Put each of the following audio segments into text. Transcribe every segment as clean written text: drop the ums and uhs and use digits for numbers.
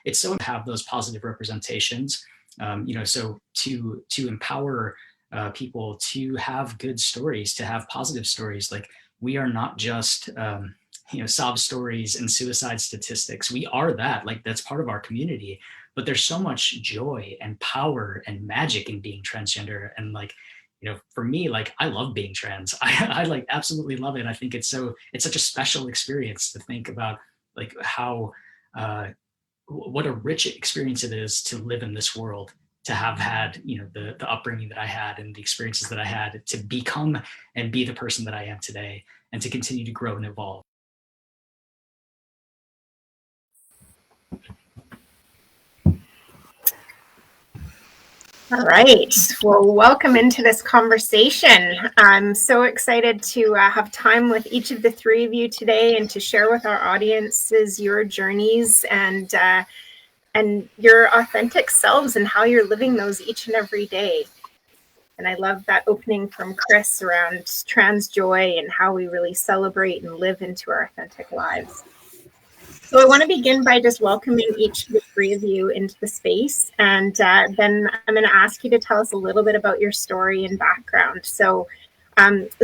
it's so to have those positive representations, so to empower people to have good stories, to have positive stories. Like, we are not just sob stories and suicide statistics. We are that. Like, that's part of our community. But there's so much joy and power and magic in being transgender. And like, for me, like, I love being trans. I like absolutely love it. I think it's such a special experience to think about, like, how what a rich experience it is to live in this world, to have had the upbringing that I had and the experiences that I had, to become and be the person that I am today, and to continue to grow and evolve. All right. Well, welcome into this conversation. I'm so excited to have time with each of the three of you today and to share with our audiences your journeys and your authentic selves and how you're living those each and every day. And I love that opening from Chris around trans joy and how we really celebrate and live into our authentic lives. So I want to begin by just welcoming each of the three of you into the space. And then I'm going to ask you to tell us a little bit about your story and background. So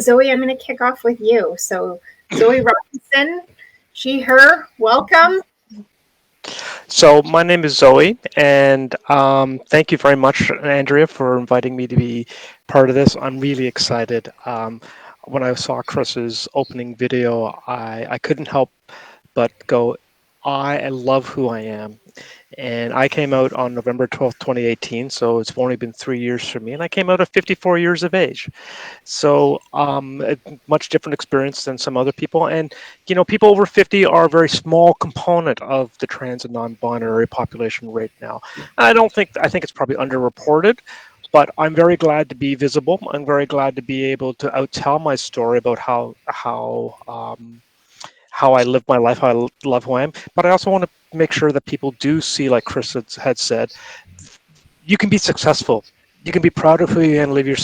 Zoe, I'm going to kick off with you. So Zoe Robinson, she, her, welcome. So my name is Zoe, and thank you very much, Andrea, for inviting me to be part of this. I'm really excited. When I saw Chris's opening video, I couldn't help but go, I love who I am. And I came out on November 12th, 2018, so it's only been 3 years for me, and I came out at 54 years of age. So a much different experience than some other people. And, people over 50 are a very small component of the trans and non-binary population right now. I think it's probably underreported, but I'm very glad to be visible. I'm very glad to be able to outtell my story about how I live my life, how I love who I am. But I also want to make sure that people do see, like Chris had said, you can be successful. You can be proud of who you are and live your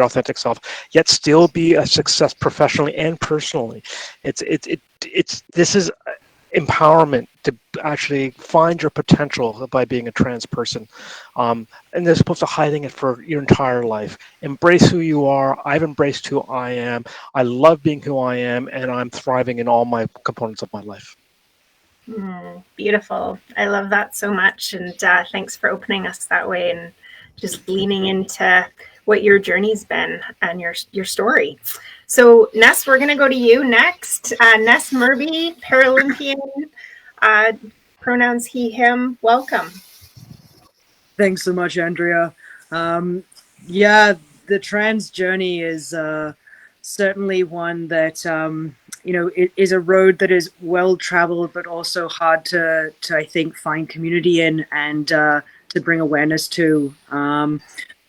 authentic self, yet still be a success professionally and personally. This is empowerment to actually find your potential by being a trans person, and as opposed to hiding it for your entire life. Embrace who you are. I've embraced who I am. I love being who I am, and I'm thriving in all my components of my life. Beautiful. I love that so much, and thanks for opening us that way and just leaning into what your journey's been and your story. So Ness, we're going to go to you next. Ness Murby, Paralympian, pronouns he, him. Welcome. Thanks so much, Andrea. Yeah, the trans journey is certainly one that, it is a road that is well traveled, but also hard to I think, find community in and to bring awareness to.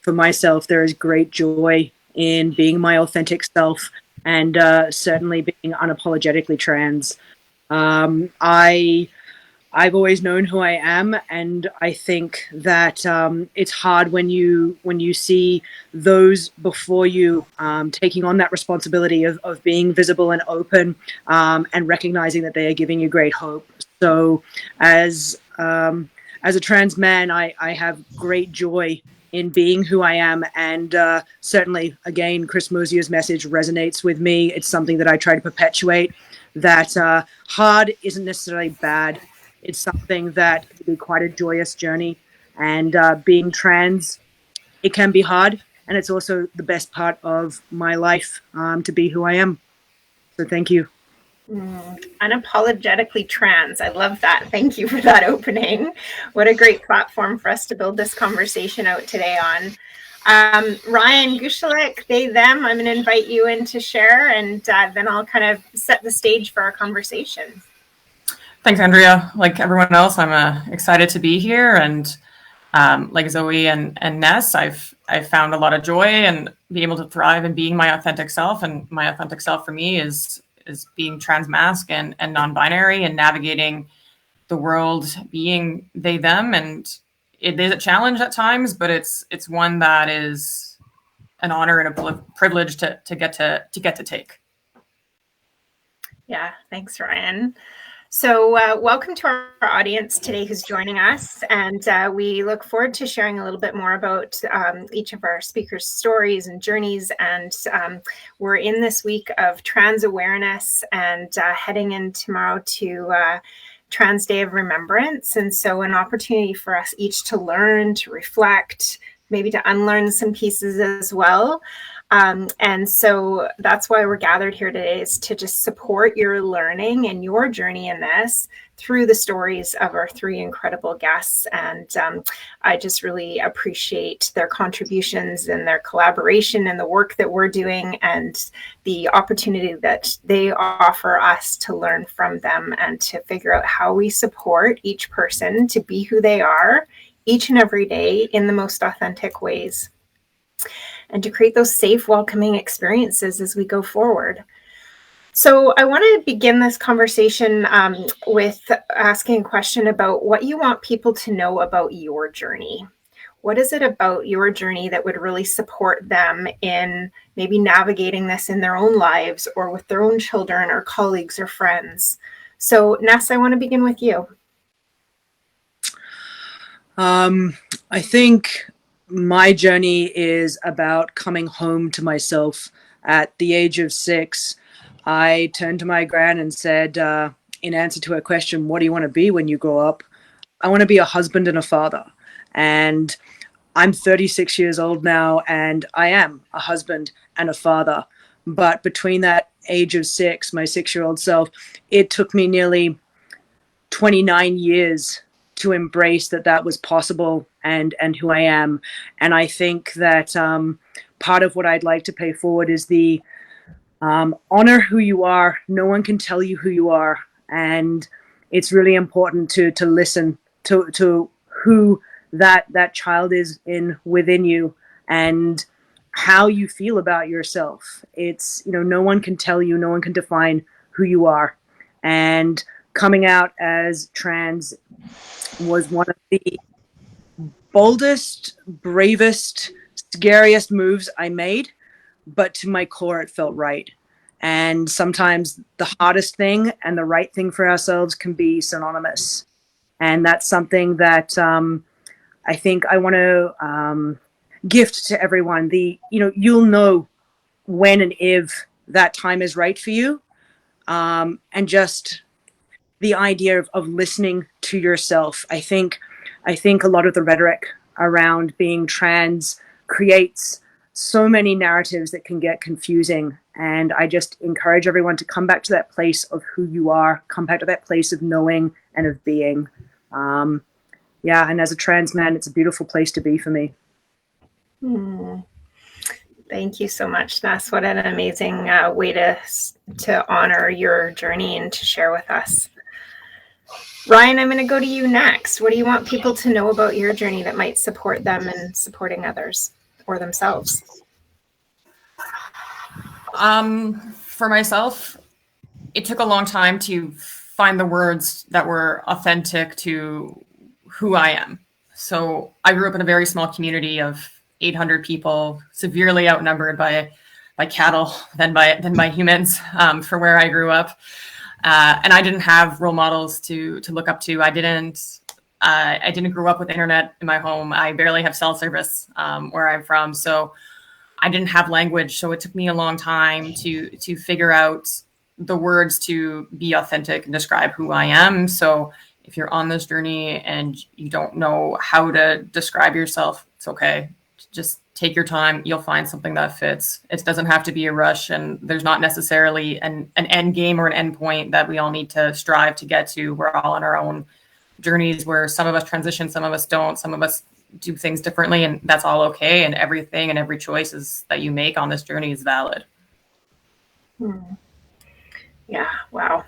For myself, there is great joy in being my authentic self and certainly being unapologetically trans. I've always known who I am, and I think that it's hard when you see those before you taking on that responsibility of being visible and open and recognizing that they are giving you great hope. So as a trans man, I have great joy in being who I am, and certainly, again, Chris Mosier's message resonates with me. It's something that I try to perpetuate, that hard isn't necessarily bad. It's something that can be quite a joyous journey, and being trans, it can be hard, and it's also the best part of my life to be who I am. So thank you. Unapologetically trans. I love that. Thank you for that opening. What a great platform for us to build this conversation out today on. Ryan, Gushulak, they, them, I'm going to invite you in to share, and then I'll kind of set the stage for our conversation. Thanks, Andrea. Like everyone else, I'm excited to be here, and like Zoe and Ness, I've found a lot of joy and be able to thrive in being my authentic self. And my authentic self for me is being transmasc and non-binary and navigating the world being they, them. And it is a challenge at times, but it's one that is an honor and a privilege to get to take. Yeah, thanks, Ryan. So welcome to our audience today who's joining us, and we look forward to sharing a little bit more about each of our speakers' stories and journeys. And we're in this week of trans awareness and heading in tomorrow to Trans Day of Remembrance. And so an opportunity for us each to learn, to reflect, maybe to unlearn some pieces as well. And so that's why we're gathered here today, is to just support your learning and your journey in this through the stories of our three incredible guests. And I just really appreciate their contributions and their collaboration and the work that we're doing and the opportunity that they offer us to learn from them and to figure out how we support each person to be who they are each and every day in the most authentic ways, and to create those safe, welcoming experiences as we go forward. So I want to begin this conversation with asking a question about what you want people to know about your journey. What is it about your journey that would really support them in maybe navigating this in their own lives or with their own children or colleagues or friends? So Ness, I want to begin with you. I think my journey is about coming home to myself. At the age of 6, I turned to my gran and said, in answer to her question, what do you want to be when you grow up? I want to be a husband and a father. And I'm 36 years old now, and I am a husband and a father. But between that age of 6, my 6-year-old self, it took me nearly 29 years to embrace that was possible and who I am. And I think that part of what I'd like to pay forward is the honor who you are. No one can tell you who you are. And it's really important to listen to who that child is within you and how you feel about yourself. It's, no one can tell you, no one can define who you are. And coming out as trans was one of the boldest, bravest, scariest moves I made, but to my core, it felt right. And sometimes the hardest thing and the right thing for ourselves can be synonymous. And that's something that I think I want to gift to everyone. You'll know when and if that time is right for you. And just the idea of listening to yourself. I think a lot of the rhetoric around being trans creates so many narratives that can get confusing. And I just encourage everyone to come back to that place of who you are, come back to that place of knowing and of being. And as a trans man, it's a beautiful place to be for me. Thank you so much, Ness. What an amazing way to honor your journey and to share with us. Ryan, I'm going to go to you next. What do you want people to know about your journey that might support them in supporting others or themselves? For myself, it took a long time to find the words that were authentic to who I am. So I grew up in a very small community of 800 people, severely outnumbered by cattle than by humans for where I grew up. And I didn't have role models to look up to. I didn't grow up with internet in my home. I barely have cell service where I'm from. So I didn't have language. So it took me a long time to figure out the words to be authentic and describe who I am. So if you're on this journey and you don't know how to describe yourself, it's okay. Just take your time. You'll find something that fits. It doesn't have to be a rush, and there's not necessarily an end game or an end point that we all need to strive to get to. We're all on our own journeys where some of us transition, some of us don't, some of us do things differently, and that's all okay. And everything and every choice that you make on this journey is valid. Yeah, wow.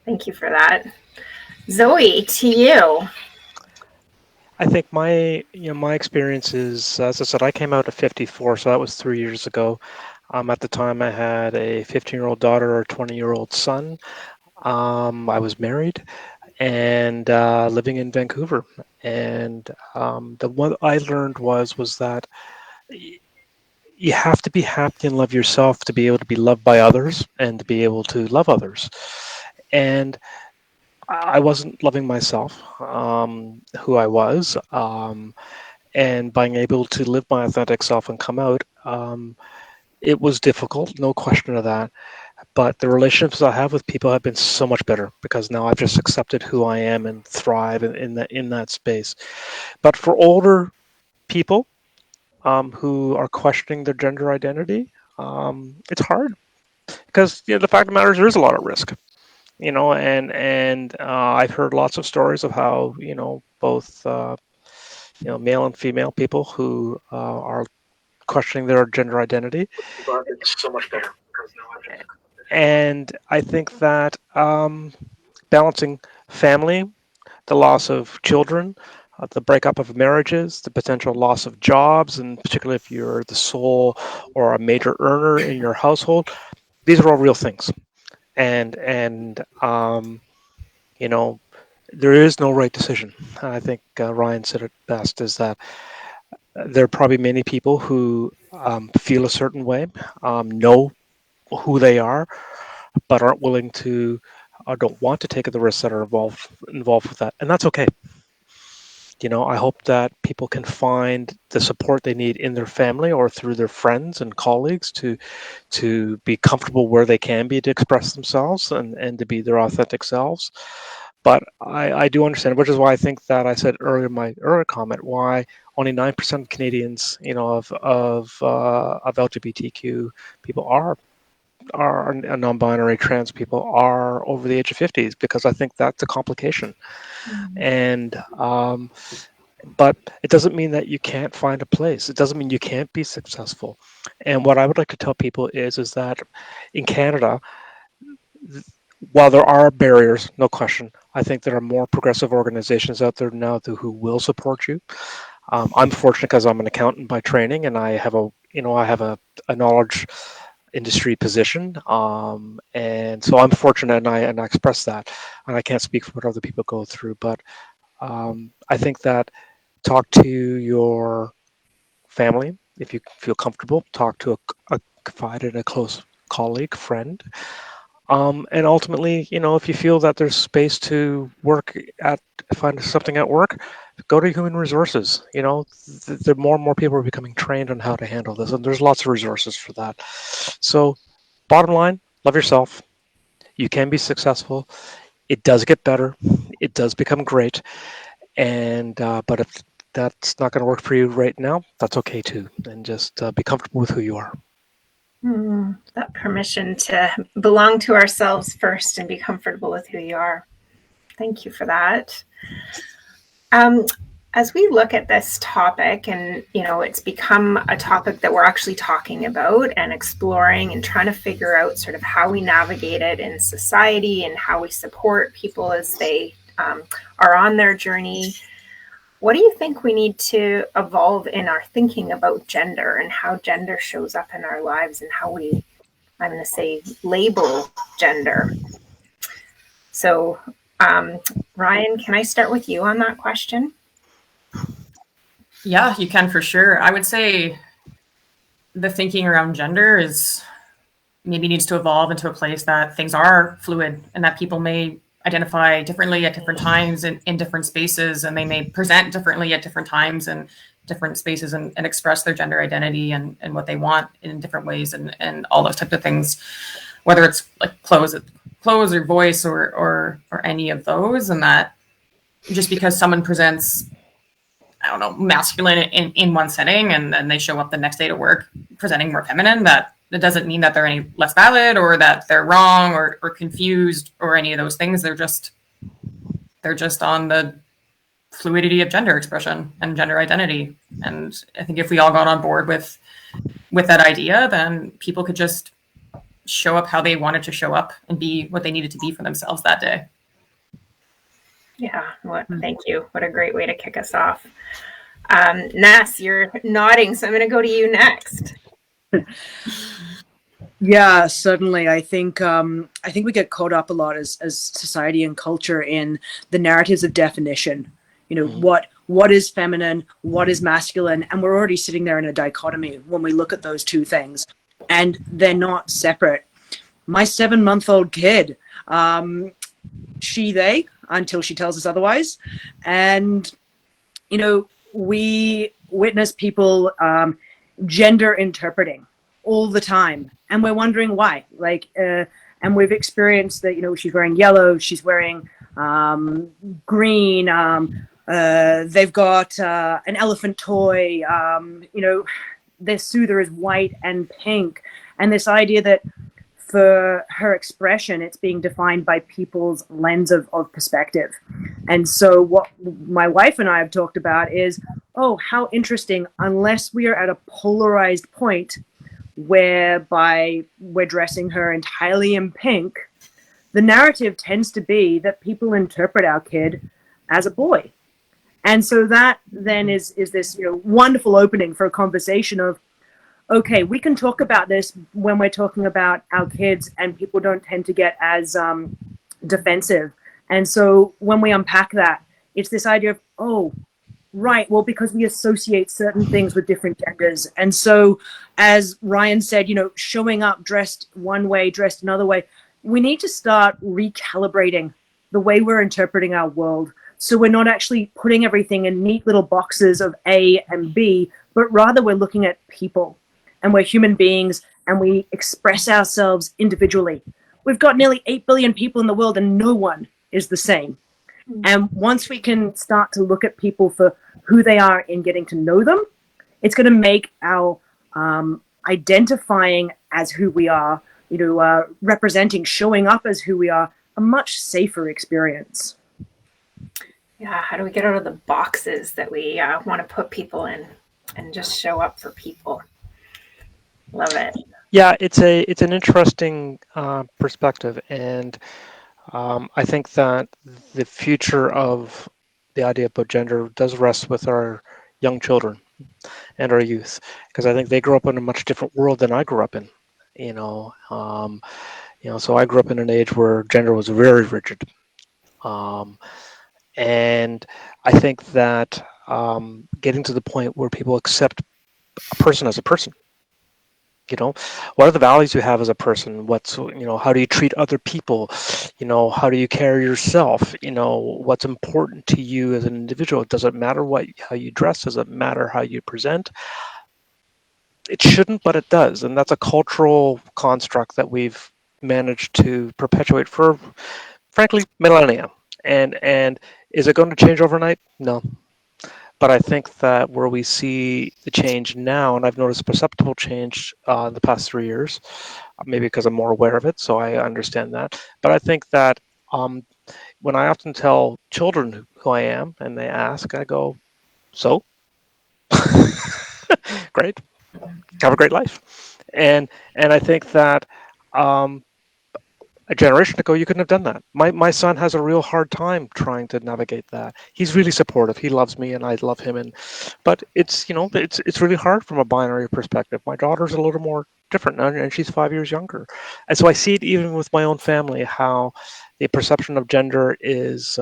Thank you for that. Zoe, to you. I think my experience is, as I said, I came out at 54, so that was 3 years ago. At the time, I had a 15-year-old daughter, a 20-year-old son. I was married and living in Vancouver. And what I learned was that you have to be happy and love yourself to be able to be loved by others and to be able to love others. And I wasn't loving myself, who I was, and being able to live my authentic self and come out. It was difficult, no question of that. But the relationships I have with people have been so much better because now I've just accepted who I am and thrive in that space. But for older people who are questioning their gender identity, it's hard because the fact of the matter is there is a lot of risk. And I've heard lots of stories of how both male and female people who are questioning their gender identity. It's so much better. And I think that balancing family, the loss of children, the breakup of marriages, the potential loss of jobs, and particularly if you're the sole or a major earner in your household, these are all real things. And there is no right decision. I think Ryan said it best, is that there are probably many people who feel a certain way, know who they are, but aren't willing to or don't want to take the risks that are involved with that. And that's okay. I hope that people can find the support they need in their family or through their friends and colleagues to be comfortable where they can be, to express themselves and to be their authentic selves. But I do understand, which is why I think that I said earlier in my earlier comment, why only 9% of Canadians, of LGBTQ people are non-binary, trans people are over the age of 50s, because I think that's a complication. And but it doesn't mean that you can't find a place. It doesn't mean you can't be successful. And what I would like to tell people is that in Canada, while there are barriers, no question, I think there are more progressive organizations out there now who will support you. I'm fortunate because I'm an accountant by training, and I have a knowledge industry position, and so I'm fortunate, and I express that, and I can't speak for what other people go through, but I think that talk to your family if you feel comfortable. Talk to a confidant, a close colleague, friend, and ultimately, if you feel that there's space to find something at work, go to human resources. The more and more people are becoming trained on how to handle this, and there's lots of resources for that. So, bottom line, love yourself. You can be successful. It does get better. It does become great. And but if that's not going to work for you right now, that's okay too. And just be comfortable with who you are. That permission to belong to ourselves first and be comfortable with who you are. Thank you for that. As we look at this topic, and it's become a topic that we're actually talking about and exploring and trying to figure out sort of how we navigate it in society and how we support people as they are on their journey. What do you think we need to evolve in our thinking about gender and how gender shows up in our lives and how we, I'm going to say, label gender? So, Ryan, can I start with you on that question? Yeah, you can for sure. I would say the thinking around gender maybe needs to evolve into a place that things are fluid and that people may identify differently at different times in different spaces, and they may present differently at different times and different spaces and express their gender identity and what they want in different ways and all those types of things, whether it's like clothes or voice or any of those. And that just because someone presents, I don't know, masculine in one setting and then they show up the next day to work presenting more feminine, that doesn't mean that they're any less valid or that they're wrong or confused or any of those things. They're just on the fluidity of gender expression and gender identity. And I think if we all got on board with that idea, then people could just show up how they wanted to show up and be what they needed to be for themselves that day. Yeah, thank you. What a great way to kick us off. Ness, you're nodding, so I'm going to go to you next. Yeah, certainly. I think we get caught up a lot as society and culture in the narratives of definition. What is feminine, what is masculine, and we're already sitting there in a dichotomy when we look at those two things, and they're not separate. My 7-month-old kid, she, they, until she tells us otherwise. And, we witness people gender interpreting all the time, and we're wondering why. And we've experienced that, she's wearing yellow, she's wearing green, they've got an elephant toy, their soother is white and pink. And this idea that for her expression, it's being defined by people's lens of perspective. And so what my wife and I have talked about is, oh, how interesting, unless we are at a polarized point whereby we're dressing her entirely in pink, the narrative tends to be that people interpret our kid as a boy. And so that then is this wonderful opening for a conversation of, okay, we can talk about this when we're talking about our kids, and people don't tend to get as defensive. And so when we unpack that, it's this idea of, oh, right, well, because we associate certain things with different genders. And so, as Ryan said, showing up dressed one way, dressed another way, we need to start recalibrating the way we're interpreting our world. So we're not actually putting everything in neat little boxes of A and B, but rather we're looking at people, and we're human beings, and we express ourselves individually. We've got nearly 8 billion people in the world, and no one is the same. And once we can start to look at people for who they are in getting to know them, it's going to make our identifying as who we are, representing, showing up as who we are, a much safer experience. Yeah, how do we get out of the boxes that we want to put people in and just show up for people? Love it. Yeah, it's an interesting perspective, and I think that the future of the idea about gender does rest with our young children and our youth, because I think they grow up in a much different world than I grew up in. So I grew up in an age where gender was very rigid, and I think that getting to the point where people accept a person as a person. What are the values you have as a person? How do you treat other people? How do you carry yourself? What's important to you as an individual? Does it matter how you dress? Does it matter how you present? It shouldn't, but it does. And that's a cultural construct that we've managed to perpetuate for, frankly, millennia. And is it going to change overnight? No. But I think that where we see the change now, and I've noticed a perceptible change in the past 3 years, maybe because I'm more aware of it, so I understand that. But I think that when I often tell children who I am, and they ask, I go, so? Great. Have a great life. And I think that a generation ago, you couldn't have done that. My son has a real hard time trying to navigate that. He's really supportive. He loves me, and I love him. But it's really hard from a binary perspective. My daughter's a little more different, and she's 5 years younger. And so I see it even with my own family, how the perception of gender is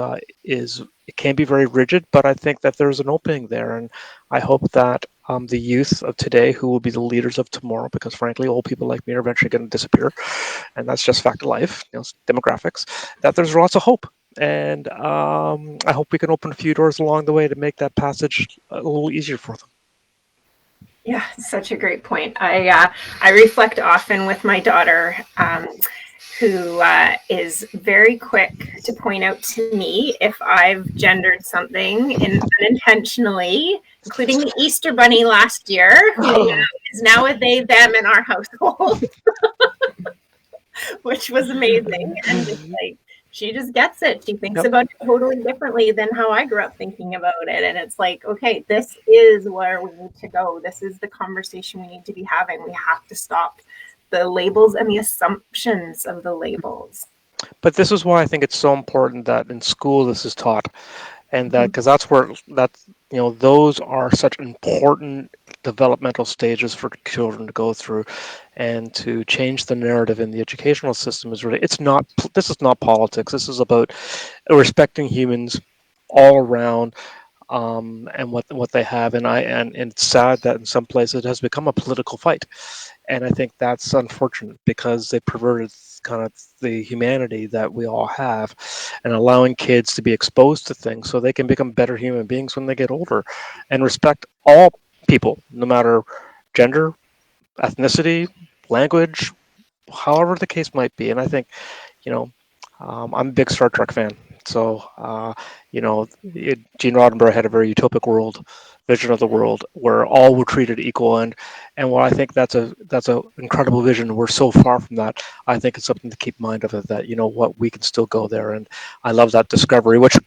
it can be very rigid. But I think that there's an opening there, and I hope that the youth of today, who will be the leaders of tomorrow, because frankly, old people like me are eventually going to disappear, and that's just fact of life, demographics, that there's lots of hope. And I hope we can open a few doors along the way to make that passage a little easier for them. Yeah, such a great point. I reflect often with my daughter, who is very quick to point out to me if I've gendered something unintentionally, including the Easter Bunny last year, who is now a they, them in our household, which was amazing. And just she just gets it. She thinks about it totally differently than how I grew up thinking about it. And it's like, okay, this is where we need to go. This is the conversation we need to be having. We have to stop the labels and the assumptions of the labels. But this is why I think it's so important that in school this is taught, and that because those are such important developmental stages for children to go through, and to change the narrative in the educational system is really, this is not politics. This is about respecting humans all around, and what they have. And it's sad that in some places it has become a political fight. And I think that's unfortunate because they perverted kind of the humanity that we all have, and allowing kids to be exposed to things so they can become better human beings when they get older and respect all people, no matter gender, ethnicity, language, however the case might be. And I think, I'm a big Star Trek fan. So, Gene Roddenberry had a very utopic world, vision of the world where all were treated equal. And while I think that's a incredible vision, we're so far from that. I think it's something to keep in mind of it, that, we can still go there. And I love that Discovery, which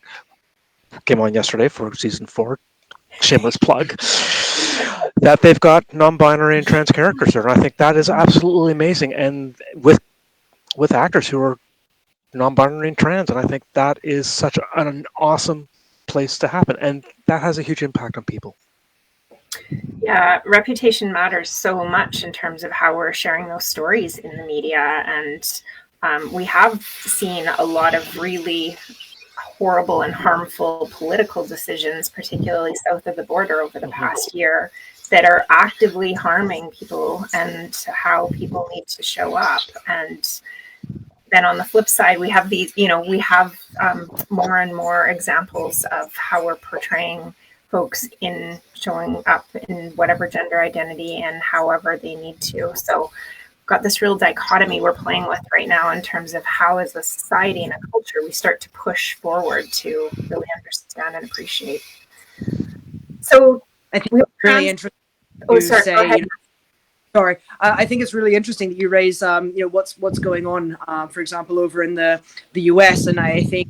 came on yesterday for season 4. Shameless plug. That they've got non-binary and trans characters there, and I think that is absolutely amazing. And with actors who are non-binary and trans, and I think that is such an awesome place to happen, and that has a huge impact on people. Yeah, reputation matters so much in terms of how we're sharing those stories in the media, and we have seen a lot of really horrible and harmful political decisions, particularly south of the border over the past year, that are actively harming people and how people need to show up. And then on the flip side, we have these, more and more examples of how we're portraying folks in showing up in whatever gender identity and however they need to. So got this real dichotomy we're playing with right now in terms of how, as a society and a culture, we start to push forward to really understand and appreciate. So I think it's really interesting. Oh, sorry. Go ahead. Sorry, I think it's really interesting that you raise, what's going on, for example, over in the US, and I think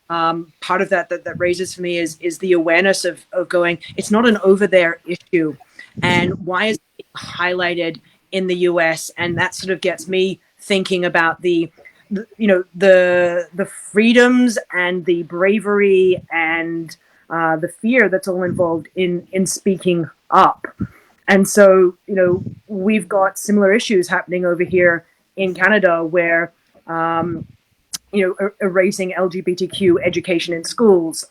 part of that raises for me is the awareness of going, it's not an over there issue, and why is it highlighted in the US? And that sort of gets me thinking about the freedoms and the bravery and the fear that's all involved in speaking up. And so, we've got similar issues happening over here in Canada where, erasing LGBTQ education in schools,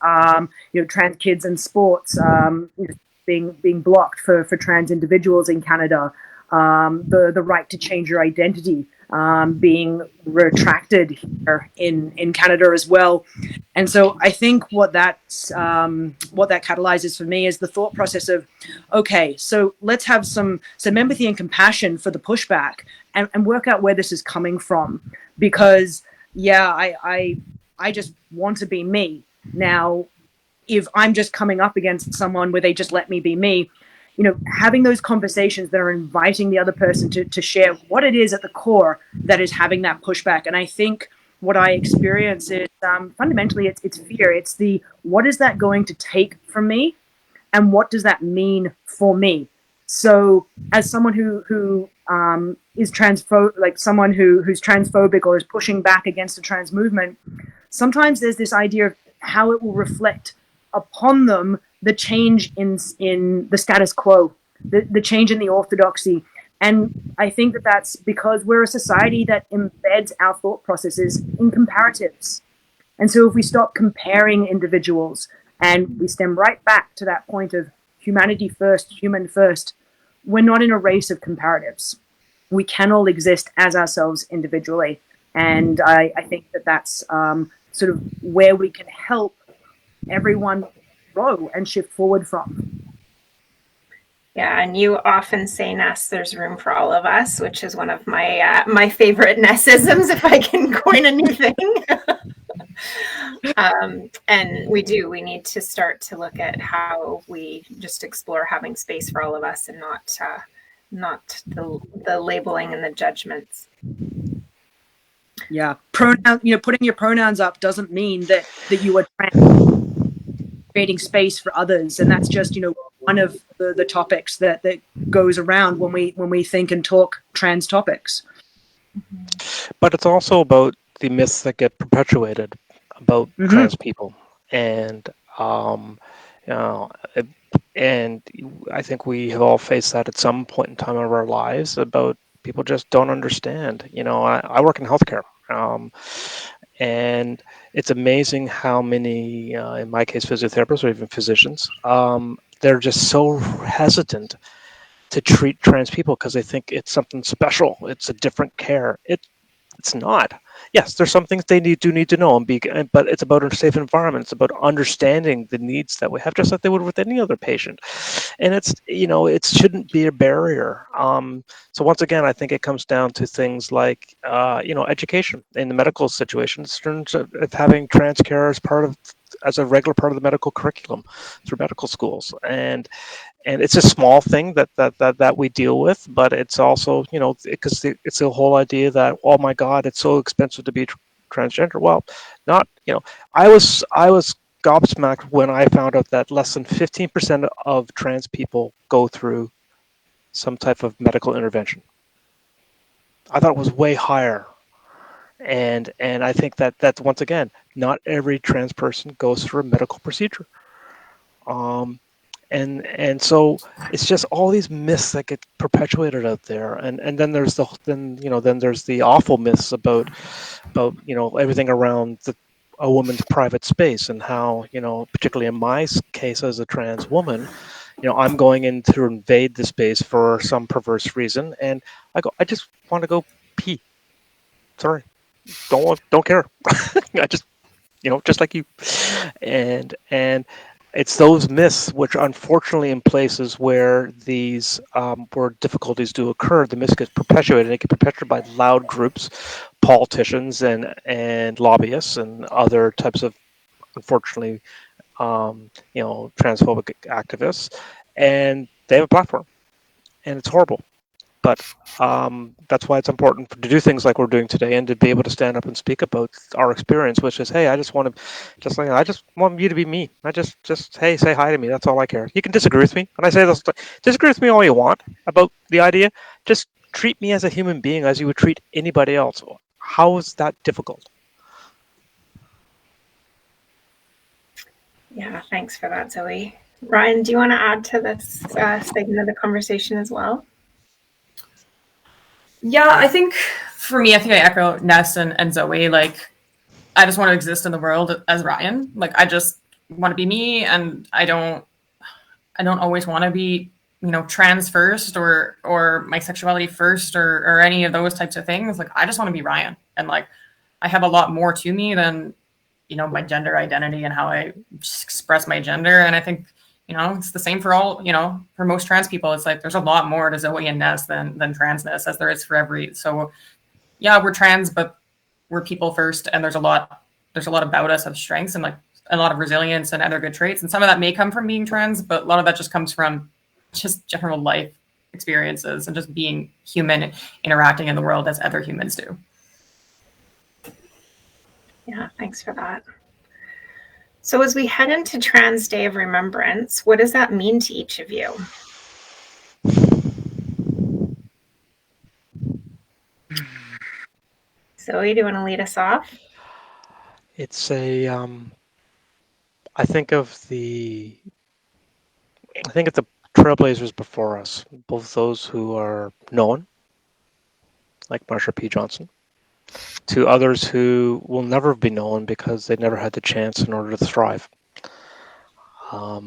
trans kids in sports, being blocked for trans individuals in Canada, the right to change your identity being retracted here in Canada as well. And so I think what that catalyzes for me is the thought process of, okay, so let's have some empathy and compassion for the pushback and work out where this is coming from. Because I just want to be me. Now, if I'm just coming up against someone where they just let me be me, having those conversations that are inviting the other person to share what it is at the core that is having that pushback. And I think what I experience is fundamentally it's fear. It's the, what is that going to take from me? And what does that mean for me? So as someone who is someone who's transphobic or is pushing back against the trans movement, sometimes there's this idea of how it will reflect upon them the change in the status quo, the change in the orthodoxy. And I think that's because we're a society that embeds our thought processes in comparatives. And so if we stop comparing individuals and we stem right back to that point of humanity first, human first, we're not in a race of comparatives. We can all exist as ourselves individually. And I think that's sort of where we can help everyone grow and shift forward from. Yeah, and you often say, Ness, there's room for all of us, which is one of my my favorite Nessisms, if I can coin a new thing. And we need to start to look at how we just explore having space for all of us and not the labeling and the judgments. Yeah, putting your pronouns up doesn't mean that you are creating space for others, and that's just one of the topics that goes around when we think and talk trans topics. But it's also about the myths that get perpetuated about trans people, and and I think we have all faced that at some point in time of our lives, about people just don't understand. I work in healthcare, And it's amazing how many, in my case, physiotherapists or even physicians, they're just so hesitant to treat trans people because they think it's something special. It's a different care. It's not. Yes, there's some things they do need to know, but it's about a safe environment. It's about understanding the needs that we have, just like they would with any other patient. And it shouldn't be a barrier. So once again, I think it comes down to things like, education in the medical situations, in terms of having trans care as a regular part of the medical curriculum through medical schools. And it's a small thing that we deal with, but it's also, because it's the whole idea that, oh my God, it's so expensive to be transgender. Well, not, I was gobsmacked when I found out that less than 15% of trans people go through some type of medical intervention. I thought it was way higher. And I think that's, once again, not every trans person goes through a medical procedure. And so it's just all these myths that get perpetuated out there, and then there's the awful myths about everything around a woman's private space, and how, particularly in my case as a trans woman, I'm going in to invade the space for some perverse reason, and I just want to go pee. Sorry, don't care. I just just like you, and it's those myths which, unfortunately, in places where these where difficulties do occur, the myths get perpetuated. They get perpetuated by loud groups, politicians, and lobbyists, and other types of, unfortunately, transphobic activists, and they have a platform, and it's horrible. But that's why it's important to do things like we're doing today, and to be able to stand up and speak about our experience, which is, hey, I just want you to be me. Hey, say hi to me. That's all I care. You can disagree with me, and I say this. Disagree with me all you want about the idea. Just treat me as a human being, as you would treat anybody else. How is that difficult? Yeah, thanks for that, Zoe. Ryan, do you want to add to this segment of the conversation as well? Yeah, I think for me, I echo Ness and Zoe. Like, I just want to exist in the world as Ryan. Like, I just want to be me, and I don't always want to be, trans first, or my sexuality first, or any of those types of things. Like, I just want to be Ryan, and like, I have a lot more to me than, my gender identity and how I express my gender. And I think, it's the same for all, for most trans people. It's like, there's a lot more to Zoe and Ness than transness, as there is for every. So yeah, we're trans, but we're people first. And there's a lot about us of strengths, and like a lot of resilience and other good traits. And some of that may come from being trans, but a lot of that just comes from just general life experiences and just being human and interacting in the world as other humans do. Yeah, thanks for that. So as we head into Trans Day of Remembrance, what does that mean to each of you? Zoe, do you want to lead us off? It's I think of the trailblazers before us, both those who are known, like Marsha P. Johnson, to others who will never be known because they never had the chance in order to thrive. I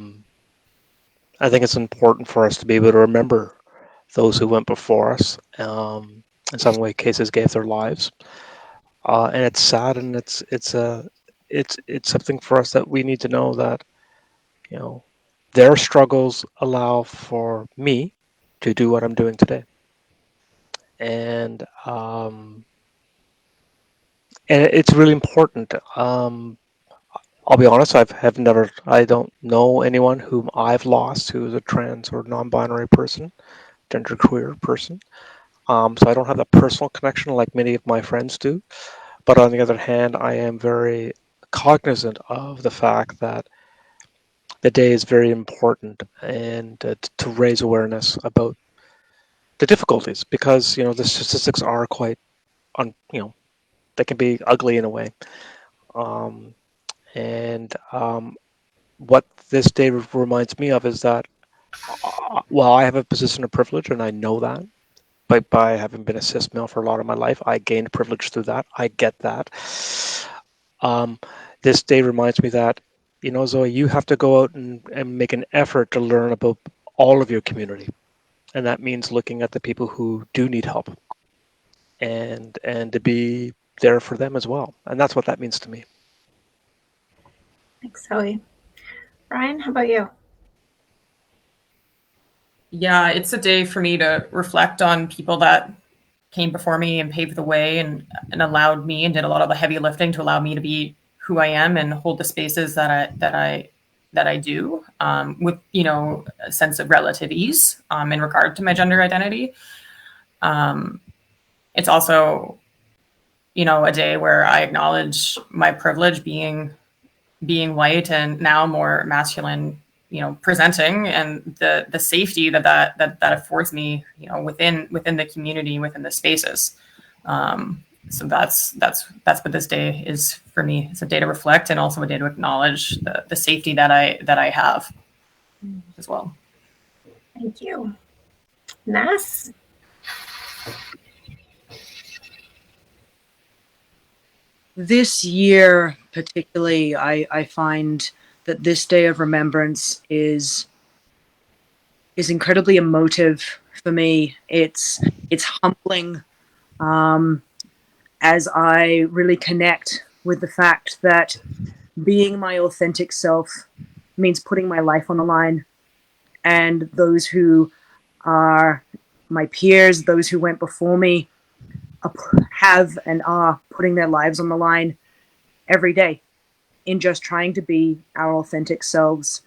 think it's important for us to be able to remember those who went before us. In some way, cases gave their lives, and it's sad, and it's something for us that we need to know, that their struggles allow for me to do what I'm doing today. And it's really important. I'll be honest, I don't know anyone whom I've lost who is a trans or non-binary person, genderqueer person. So I don't have that personal connection like many of my friends do. But on the other hand, I am very cognizant of the fact that the day is very important, and to raise awareness about the difficulties, because the statistics are quite they can be ugly in a way. What this day reminds me of is that while I have a position of privilege, and I know that, by having been a cis male for a lot of my life, I gained privilege through that. I get that. This day reminds me that, Zoe, you have to go out and make an effort to learn about all of your community. And that means looking at the people who do need help and to be there for them as well. And that's what that means to me. Thanks, Zoe. Brian, how about you? Yeah, it's a day for me to reflect on people that came before me and paved the way and allowed me and did a lot of the heavy lifting to allow me to be who I am and hold the spaces that I do, with a sense of relative ease in regard to my gender identity. It's also a day where I acknowledge my privilege being white and now more masculine, presenting, and the safety that affords me, within the community, within the spaces. So that's what this day is for me. It's a day to reflect and also a day to acknowledge the safety that I have as well. Thank you. Ness? This year, particularly, I find that this Day of Remembrance is incredibly emotive for me. It's humbling, as I really connect with the fact that being my authentic self means putting my life on the line, and those who are my peers, those who went before me, have and are putting their lives on the line every day in just trying to be our authentic selves.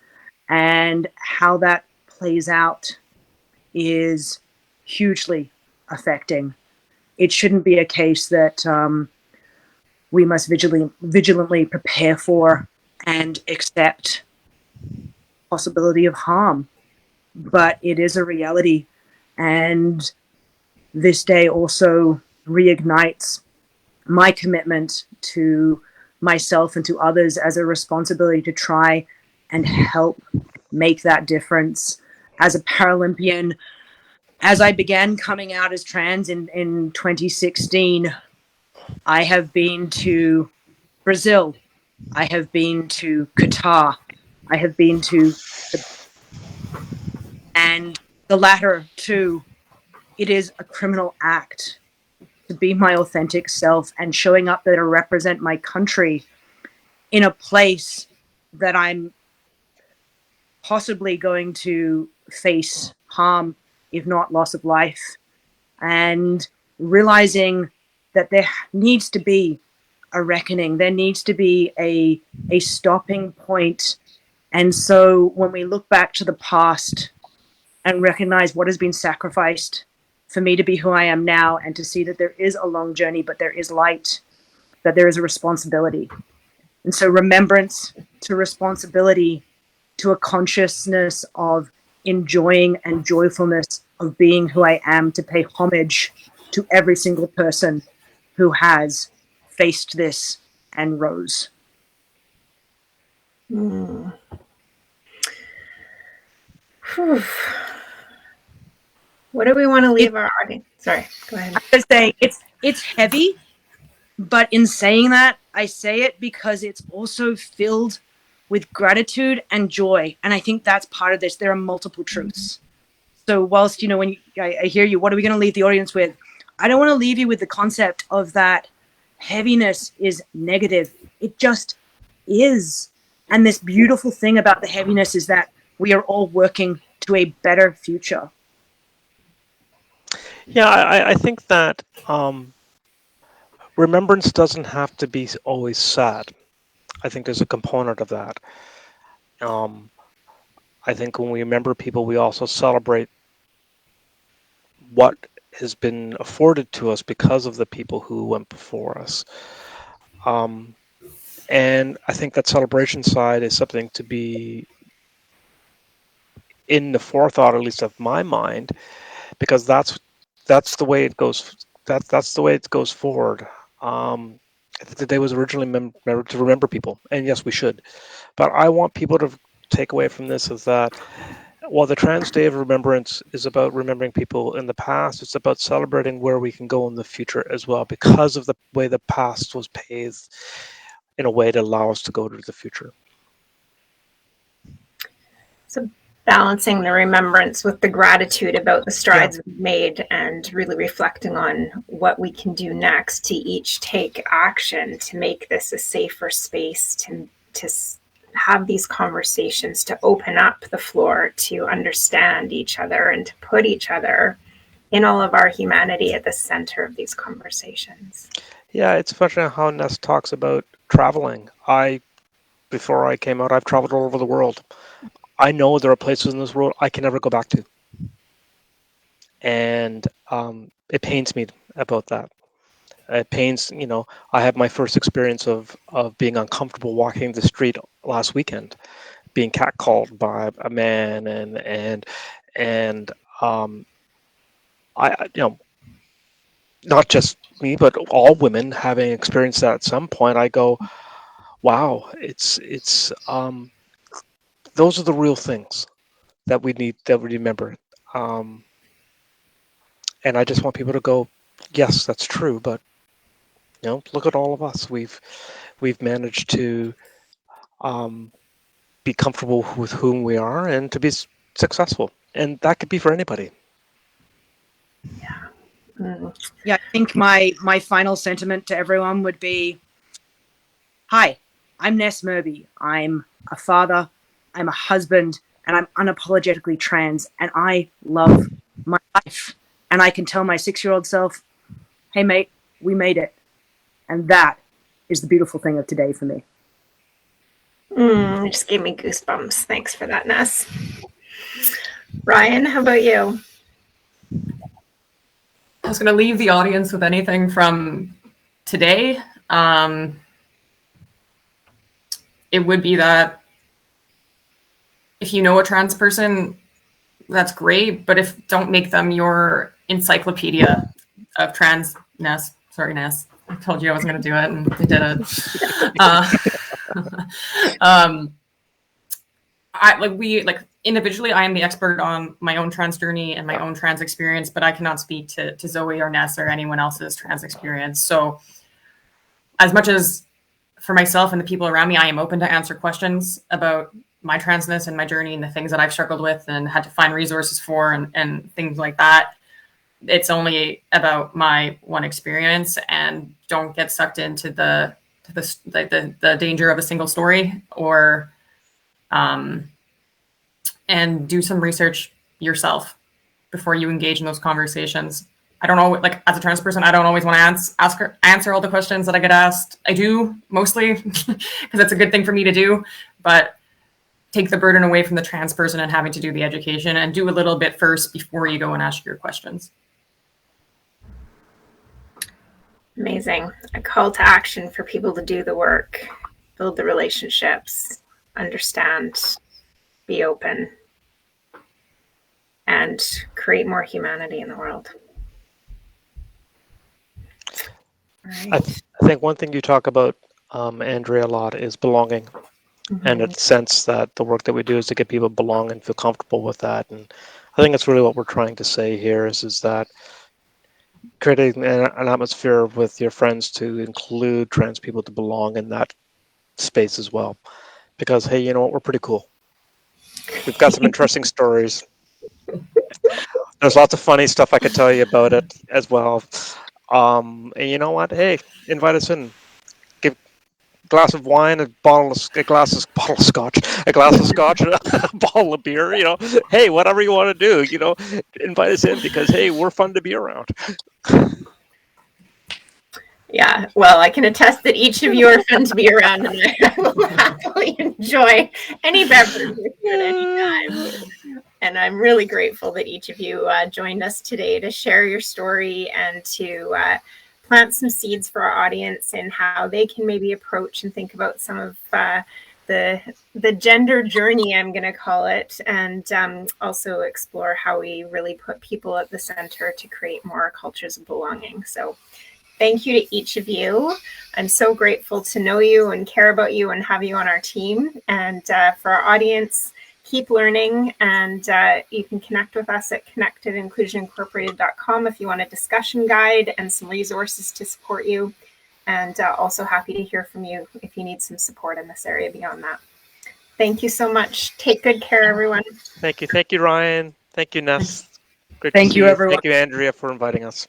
And how that plays out is hugely affecting. It shouldn't be a case that we must vigilantly prepare for and accept possibility of harm, but it is a reality. And this day also reignites my commitment to myself and to others as a responsibility to try and help make that difference. As a Paralympian, as I began coming out as trans in 2016, I have been to Brazil, I have been to Qatar, I have been to, and the latter two, it is a criminal act to be my authentic self and showing up there to represent my country in a place that I'm possibly going to face harm, if not loss of life, and realizing that there needs to be a reckoning, there needs to be a stopping point. And so when we look back to the past and recognize what has been sacrificed for me to be who I am now, and to see that there is a long journey, but there is light, that there is a responsibility. And so remembrance to responsibility, to a consciousness of enjoying and joyfulness of being who I am, to pay homage to every single person who has faced this and rose. Whew. What do we want to leave our audience? Sorry, go ahead. I was saying it's heavy, but in saying that, I say it because it's also filled with gratitude and joy. And I think that's part of this. There are multiple truths. So whilst, when I hear you, what are we going to leave the audience with? I don't want to leave you with the concept of that heaviness is negative. It just is. And this beautiful thing about the heaviness is that we are all working to a better future. Yeah, I think that remembrance doesn't have to be always sad. I think there's a component of that. I think when we remember people, we also celebrate what has been afforded to us because of the people who went before us. And I think that celebration side is something to be in the forethought, at least of my mind, because that's the way it goes. That's the way it goes forward. I think the day was originally to remember people, and yes, we should. But I want people to take away from this is that while the Trans Day of Remembrance is about remembering people in the past, it's about celebrating where we can go in the future as well, because of the way the past was paved. in a way to allow us to go to the future. So balancing the remembrance with the gratitude about the strides we've made, and really reflecting on what we can do next to each take action to make this a safer space, to have these conversations, to open up the floor, to understand each other, and to put each other in all of our humanity at the center of these conversations. Yeah, it's funny how Ness talks about traveling. Before I came out, I've traveled all over the world. I know there are places in this world I can never go back to. And it pains me about that. It pains, I had my first experience of being uncomfortable walking the street last weekend, being catcalled by a man, and I not just me, but all women having experienced that at some point. I go, wow, it's those are the real things that we remember. And I just want people to go, yes, that's true, but look at all of us. We've managed to be comfortable with whom we are and to be successful, and that could be for anybody. Yeah, I think my final sentiment to everyone would be, hi, I'm Ness Murby. I'm a father, I'm a husband, and I'm unapologetically trans, and I love my life. And I can tell my 6-year-old self, hey mate, we made it. And that is the beautiful thing of today for me. It just gave me goosebumps. Thanks for that, Ness. Ryan, how about you? I was going to leave the audience with anything from today. It would be that if you know a trans person, that's great, but don't make them your encyclopedia of transness. Sorry, Ness. I told you I wasn't going to do it, and I did it. Individually, I am the expert on my own trans journey and my own trans experience, but I cannot speak to Zoe or Ness or anyone else's trans experience. So as much as for myself and the people around me, I am open to answer questions about my transness and my journey and the things that I've struggled with and had to find resources for and things like that. It's only about my one experience, and don't get sucked into the danger of a single story, or and do some research yourself before you engage in those conversations. I don't know, as a trans person, I don't always want to answer all the questions that I get asked. I do, mostly, because that's a good thing for me to do, but take the burden away from the trans person and having to do the education, and do a little bit first before you go and ask your questions. Amazing. A call to action for people to do the work, build the relationships, understand, be open, and create more humanity in the world. Right. I think one thing you talk about, Andrea, a lot is belonging. And it's sense that the work that we do is to get people belong and feel comfortable with that. And I think that's really what we're trying to say here is that creating an atmosphere with your friends to include trans people to belong in that space as well. Because, hey, you know what? We're pretty cool. We've got some interesting stories. There's lots of funny stuff I could tell you about it as well. And you know what? Hey, invite us in. Give a glass of wine, a glass of scotch, and a bottle of beer. Hey, whatever you want to do, invite us in, because hey, we're fun to be around. Yeah, well, I can attest that each of you are fun to be around, and I will happily enjoy any beverage at any time. And I'm really grateful that each of you joined us today to share your story and to plant some seeds for our audience in how they can maybe approach and think about some of the gender journey, I'm going to call it, and also explore how we really put people at the center to create more cultures of belonging. So thank you to each of you. I'm so grateful to know you and care about you and have you on our team. And for our audience, keep learning, and you can connect with us at connectedinclusionincorporated.com if you want a discussion guide and some resources to support you. and also happy to hear from you if you need some support in this area beyond that. Thank you so much. Take good care, everyone. Thank you. Thank you, Ryan. Thank you, Ness. Great Thank to see you, everyone. Thank you, Andrea, for inviting us.